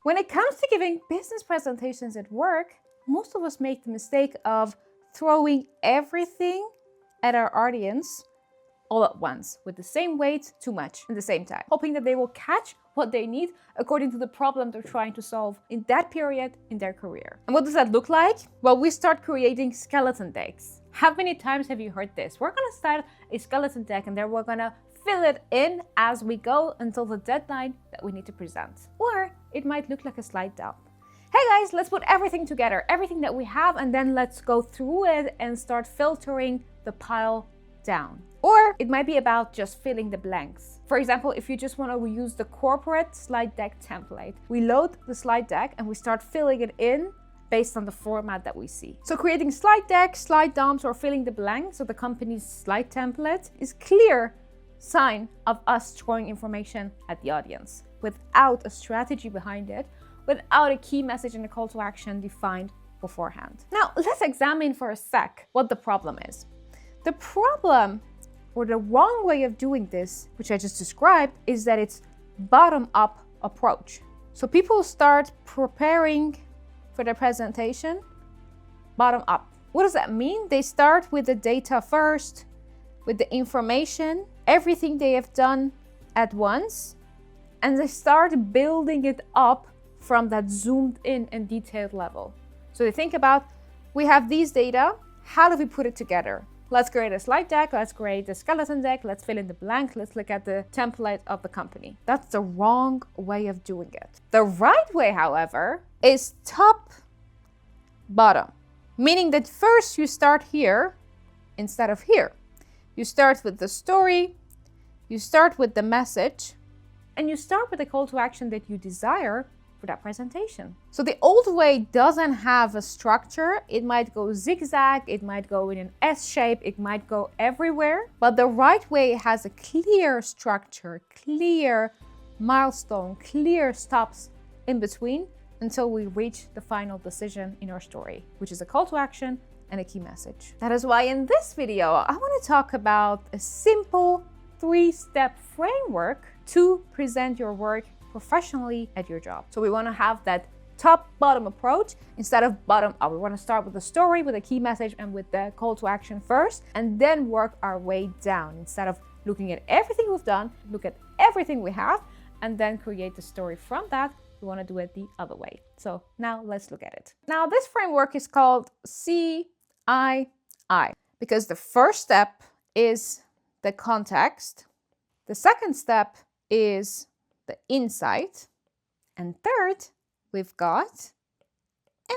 When it comes to giving business presentations at work, most of us make the mistake of throwing everything at our audience all at once, with the same weight, too much, at the same time, hoping that they will catch what they need according to the problem they're trying to solve in that period in their career. And what does that look like? Well, we start creating skeleton decks. How many times have you heard this? We're gonna start a skeleton deck and then we're gonna fill it in as we go until the deadline that we need to present. Or it might look like a slide dump. Hey guys, let's put everything together, everything that we have, and then let's go through it and start filtering the pile down. Or it might be about just filling the blanks. For example, if you just want to use the corporate slide deck template, we load the slide deck and we start filling it in based on the format that we see. So creating slide decks, slide dumps, or filling the blanks of the company's slide template is clear sign of us throwing information at the audience without a strategy behind it, without a key message and a call to action defined beforehand. Now, let's examine for a sec what the problem is. The problem, or the wrong way of doing this, which I just described, is that it's bottom-up approach. So people start preparing for their presentation bottom up. What does that mean? They start with the data first, with the information, everything they have done at once, and they start building it up from that zoomed in and detailed level. So they think about, we have these data, how do we put it together? Let's create a slide deck, let's create a skeleton deck, let's fill in the blank, let's look at the template of the company. That's the wrong way of doing it. The right way, however, is top, bottom. Meaning that first you start here instead of here. You start with the story, you start with the message, and you start with the call to action that you desire for that presentation. So the old way doesn't have a structure. It might go zigzag, it might go in an S shape, it might go everywhere. But the right way has a clear structure, clear milestone, clear stops in between until we reach the final decision in our story, which is a call to action and a key message. That is why in this video, I want to talk about a simple 3-step framework to present your work professionally at your job. So we want to have that top-bottom approach instead of bottom-up. We want to start with the story, with a key message, and with the call to action first, and then work our way down. Instead of looking at everything we've done, look at everything we have, and then create the story from that. We want to do it the other way. So now let's look at it. Now this framework is called CII because the first step is the context. The second step is the insight. And third, we've got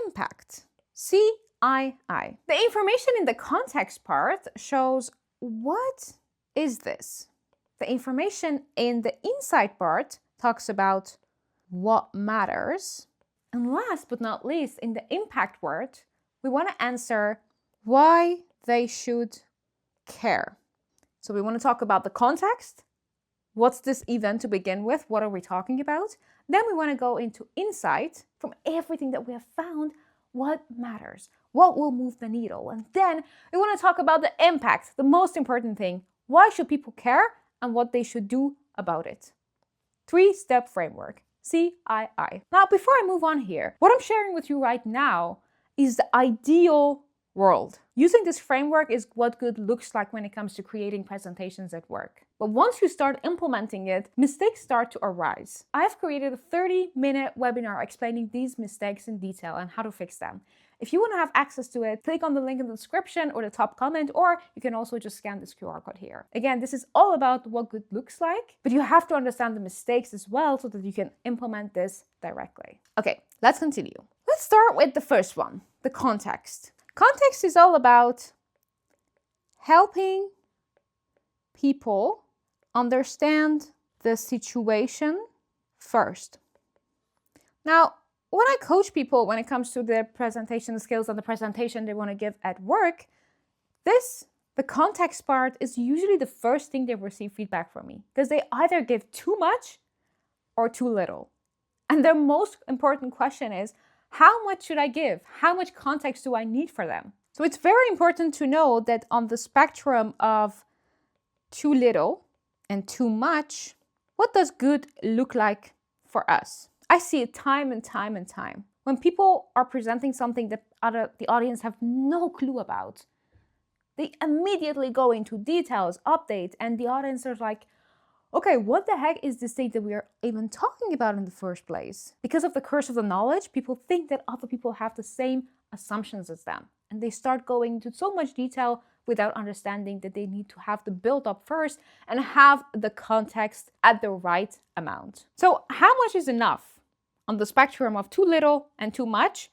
impact. CII. The information in the context part shows what is this. The information in the insight part talks about what matters. And last but not least, in the impact part, we want to answer why they should care. So we want to talk about the context. What's this event to begin with? What are we talking about? Then we want to go into insight from everything that we have found. What matters? What will move the needle? And then we want to talk about the impact, the most important thing. Why should people care and what they should do about it? 3-step framework, CII. Now, before I move on here, what I'm sharing with you right now is the ideal world. Using this framework is what good looks like when it comes to creating presentations at work. But once you start implementing it, mistakes start to arise. I've created a 30-minute webinar explaining these mistakes in detail and how to fix them. If you want to have access to it, click on the link in the description or the top comment, or you can also just scan this QR code here. Again, this is all about what good looks like, but you have to understand the mistakes as well so that you can implement this directly. Okay, let's continue. Let's start with the first one, the context. Context is all about helping people understand the situation first. Now, when I coach people when it comes to their presentation skills and the presentation they want to give at work, the context part is usually the first thing they receive feedback from me, because they either give too much or too little. And their most important question is, how much should I give? How much context do I need for them? So it's very important to know that on the spectrum of too little and too much, what does good look like for us? I see it time and time and time. When people are presenting something that the audience have no clue about, they immediately go into details, updates, and the audience is like, okay, what the heck is this thing that we are even talking about in the first place? Because of the curse of the knowledge, people think that other people have the same assumptions as them. And they start going into so much detail without understanding that they need to have the build up first and have the context at the right amount. So how much is enough? On the spectrum of too little and too much,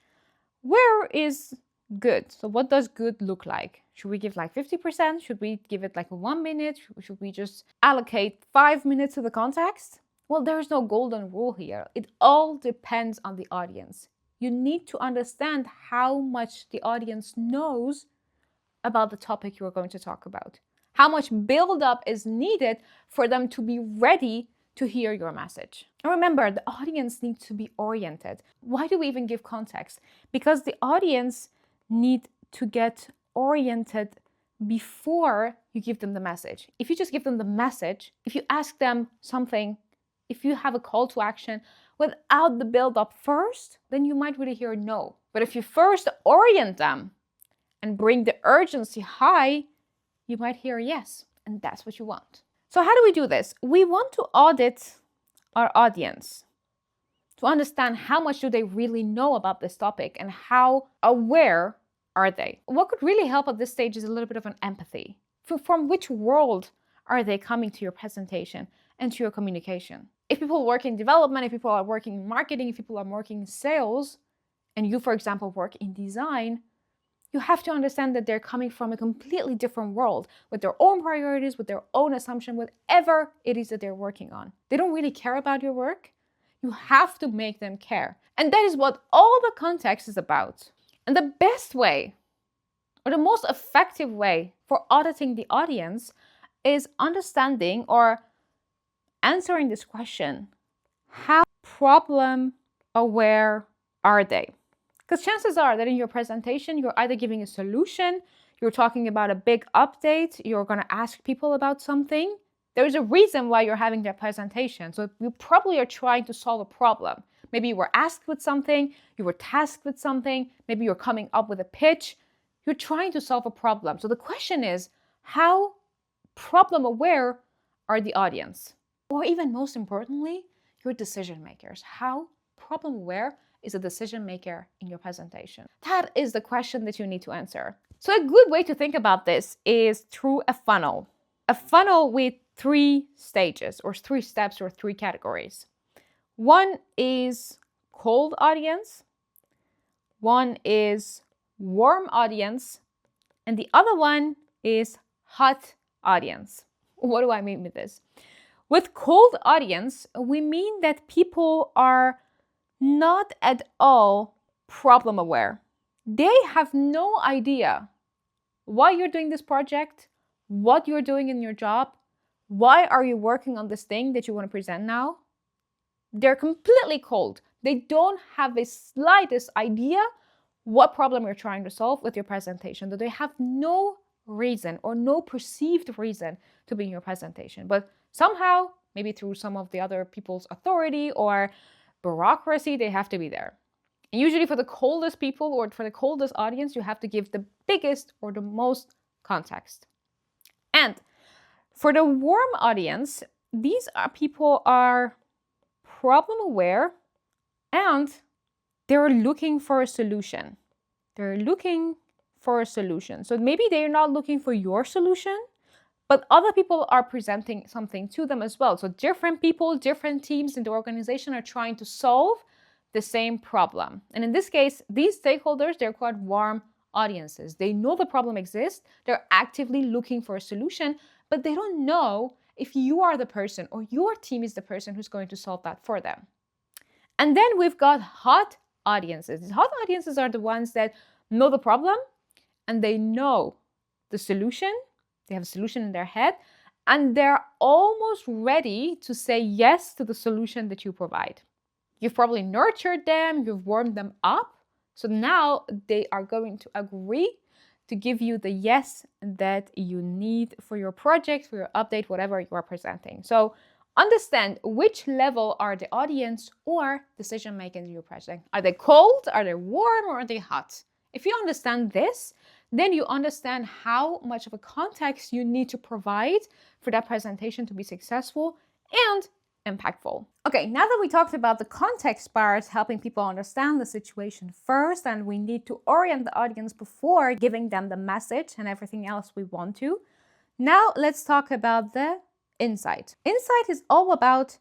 where is good? So what does good look like? Should we give like 50%? Should we give it like 1 minute? Should we just allocate 5 minutes to the context? Well, there's no golden rule here. It all depends on the audience. You need to understand how much the audience knows about the topic you're going to talk about. How much build-up is needed for them to be ready to hear your message. And remember, the audience needs to be oriented. Why do we even give context? Because the audience need to get oriented before you give them the message. If you just give them the message, if you ask them something, if you have a call to action without the build-up first, then you might really hear no. But if you first orient them and bring the urgency high, you might hear yes, and that's what you want. So how do we do this? We want to audit our audience to understand how much do they really know about this topic and how aware are they. What could really help at this stage is a little bit of an empathy. From which world are they coming to your presentation and to your communication? If people work in development, if people are working in marketing, if people are working in sales, and you, for example, work in design, you have to understand that they're coming from a completely different world with their own priorities, with their own assumption, whatever it is that they're working on. They don't really care about your work. You have to make them care. And that is what all the context is about. And the best way, or the most effective way for auditing the audience is understanding or answering this question: how problem aware are they? Because chances are that in your presentation, you're either giving a solution, you're talking about a big update, you're going to ask people about something. There's a reason why you're having that presentation. So you probably are trying to solve a problem. Maybe you were asked with something, you were tasked with something, maybe you're coming up with a pitch. You're trying to solve a problem. So the question is, how problem aware are the audience? Or even most importantly, your decision makers. How problem aware is a decision maker in your presentation? That is the question that you need to answer. So a good way to think about this is through a funnel. A funnel with 3 stages or 3 steps or 3 categories. One is cold audience, one is warm audience, and the other one is hot audience. What do I mean with this? With cold audience, we mean that people are not at all problem aware. They have no idea why you're doing this project, what you're doing in your job, why are you working on this thing that you want to present now. They're completely cold. They don't have the slightest idea what problem you're trying to solve with your presentation. That they have no reason or no perceived reason to be in your presentation. But somehow, maybe through some of the other people's authority or bureaucracy, they have to be there. And usually for the coldest people or for the coldest audience, you have to give the biggest or the most context. And for the warm audience, these are people are problem aware and they're looking for a solution. They're looking for a solution. So maybe they're not looking for your solution, but other people are presenting something to them as well. So different people, different teams in the organization are trying to solve the same problem. And in this case, these stakeholders, they're quite warm audiences. They know the problem exists. They're actively looking for a solution, but they don't know if you are the person or your team is the person who's going to solve that for them. And then we've got hot audiences. These hot audiences are the ones that know the problem and they know the solution. They have a solution in their head and they're almost ready to say yes to the solution that you provide. You've probably nurtured them, you've warmed them up. So now they are going to agree to give you the yes that you need for your project, for your update, whatever you are presenting. So Understand which level are the audience or decision makers you're presenting. Are they cold, are they warm, or are they hot? If you understand this, then you understand how much of a context you need to provide for that presentation to be successful and impactful. Okay, now that we talked about the context part, helping people understand the situation first, and we need to orient the audience before giving them the message and everything else we want to. Now let's talk about the insight. Insight is all about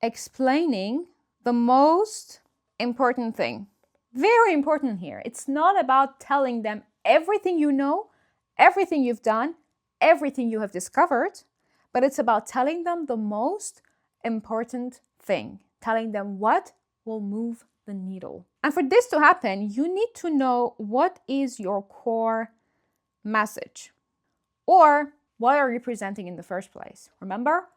explaining the most important thing. Very important here. It's not about telling them everything you know, everything you've done, everything you have discovered, but it's about telling them the most important thing, telling them what will move the needle. And for this to happen, you need to know what is your core message, or what are you presenting in the first place? Remember,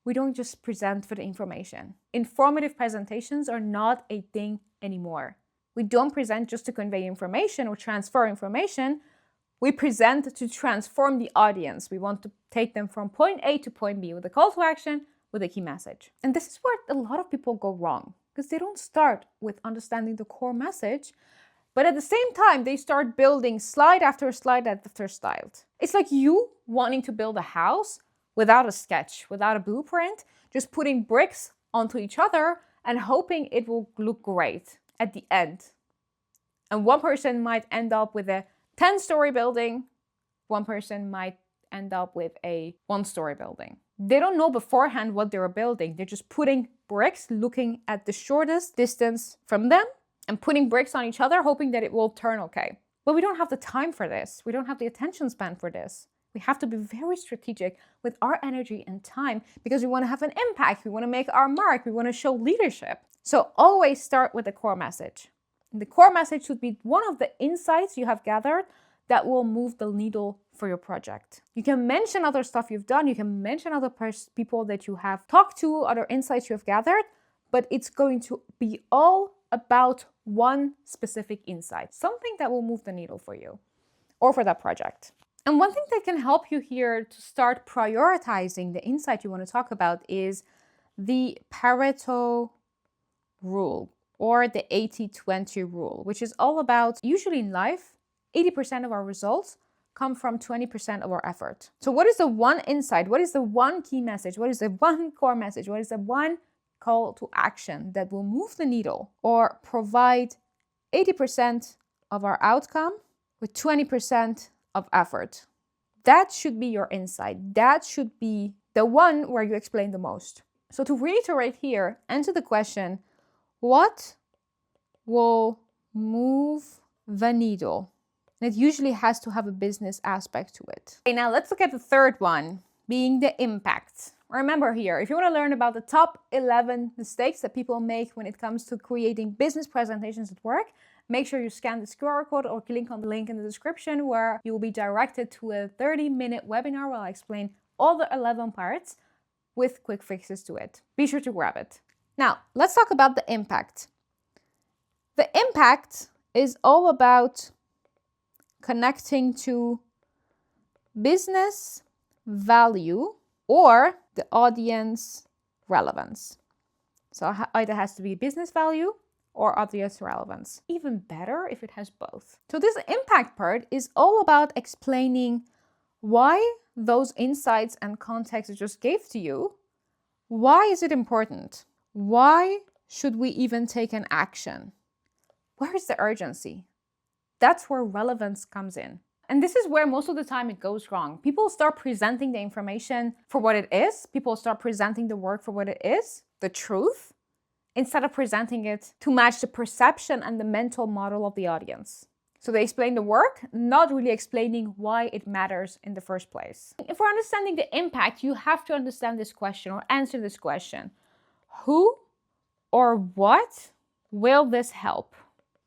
we don't just present for the information. Informative presentations are not a thing anymore. We don't present just to convey information or transfer information. We present to transform the audience. We want to take them from point A to point B with a call to action, with a key message. And this is where a lot of people go wrong, because they don't start with understanding the core message, but at the same time, they start building slide after slide after slide. It's like you wanting to build a house without a sketch, without a blueprint, just putting bricks onto each other and hoping it will look great at the end. And one person might end up with a 10-story building. One person might end up with a 1-story building. They don't know beforehand what they're building. They're just putting bricks, looking at the shortest distance from them and putting bricks on each other, hoping that it will turn okay. But we don't have the time for this. We don't have the attention span for this. We have to be very strategic with our energy and time because we want to have an impact. We want to make our mark. We want to show leadership. So always start with the core message. And the core message should be one of the insights you have gathered that will move the needle for your project. You can mention other stuff you've done. You can mention other people that you have talked to, other insights you have gathered, but it's going to be all about one specific insight, something that will move the needle for you or for that project. And one thing that can help you here to start prioritizing the insight you want to talk about is the Pareto rule, or the 80-20 rule, which is all about, usually in life, 80% of our results come from 20% of our effort. So what is the one insight? What is the one key message? What is the one core message? What is the one call to action that will move the needle or provide 80% of our outcome with 20% of effort? That should be your insight. That should be the one where you explain the most. So to reiterate here, answer the question, what will move the needle? And it usually has to have a business aspect to it. Okay, now let's look at the third one, being the impact. Remember here, if you want to learn about the top 11 mistakes that people make when it comes to creating business presentations at work, make sure you scan this QR code or click on the link in the description where you will be directed to a 30-minute webinar where I explain all the 11 parts with quick fixes to it. Be sure to grab it. Now, let's talk about the impact. The impact is all about connecting to business value or the audience relevance. So either has to be business value or audience relevance. Even better if it has both. So this impact part is all about explaining why those insights and context I just gave to you, why is it important? Why should we even take an action? Where is the urgency? That's where relevance comes in. And this is where most of the time it goes wrong. People start presenting the information for what it is. People start presenting the work for what it is, the truth, instead of presenting it to match the perception and the mental model of the audience. So they explain the work, not really explaining why it matters in the first place. If we're understanding the impact, you have to understand this question or answer this question. Who or what will this help?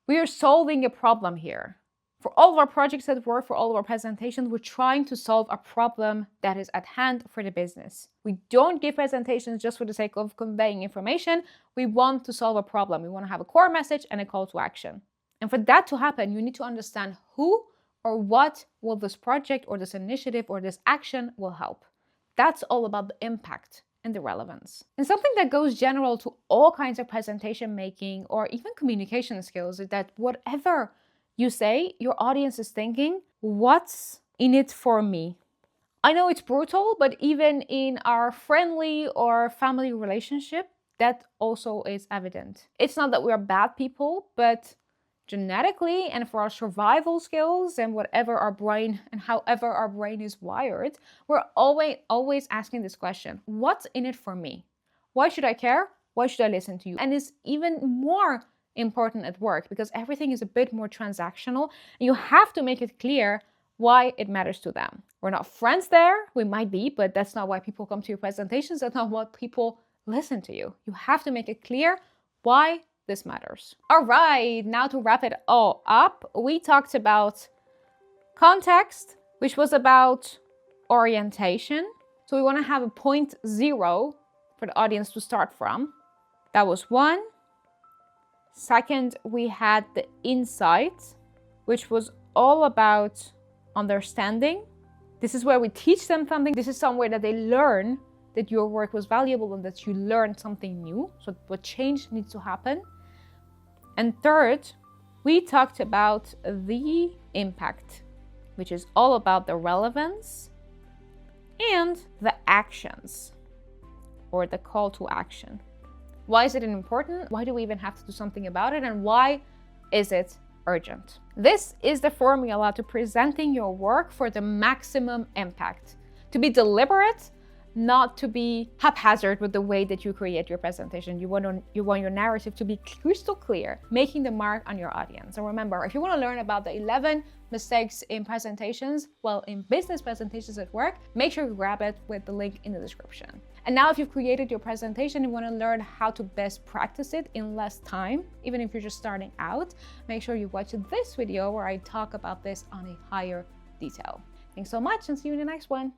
We are solving a problem here. For all of our projects at work, for all of our presentations, we're trying to solve a problem that is at hand for the business. We don't give presentations just for the sake of conveying information. We want to solve a problem. We want to have a core message and a call to action. And for that to happen, you need to understand who or what will this project or this initiative or this action will help. That's all about the impact. and the relevance. And something that goes general to all kinds of presentation making or even communication skills is that whatever you say, your audience is thinking, what's in it for me? I know it's brutal, but even in our friendly or family relationship, that also is evident. It's not that we're bad people, but genetically and for our survival skills and whatever our brain and however our brain is wired, we're always asking this question: what's in it for me? Why should I care? Why should I listen to you? And it's even more important at work because everything is a bit more transactional and you have to make it clear why it matters to them. We're not friends there. We might be, but that's not why people come to your presentations. That's not what people listen to you. You have to make it clear why this matters. All right, now to wrap it all up, we talked about context, which was about orientation. So we want to have a point 0 for the audience to start from. That was 1. Second, we had the insight, which was all about understanding. This is where we teach them something. This is somewhere that they learn that your work was valuable and that you learned something new. So what change needs to happen. And third, we talked about the impact, which is all about the relevance and the actions or the call to action. Why is it important? Why do we even have to do something about it? And why is it urgent? This is the formula to presenting your work for the maximum impact. To be deliberate, not to be haphazard with the way that you create your presentation. You want your narrative to be crystal clear, making the mark on your audience. And remember, if you want to learn about the 11 mistakes in presentations, well, in business presentations at work, make sure you grab it with the link in the description. And now if you've created your presentation and you want to learn how to best practice it in less time, even if you're just starting out, make sure you watch this video where I talk about this on a higher detail. Thanks so much and see you in the next one.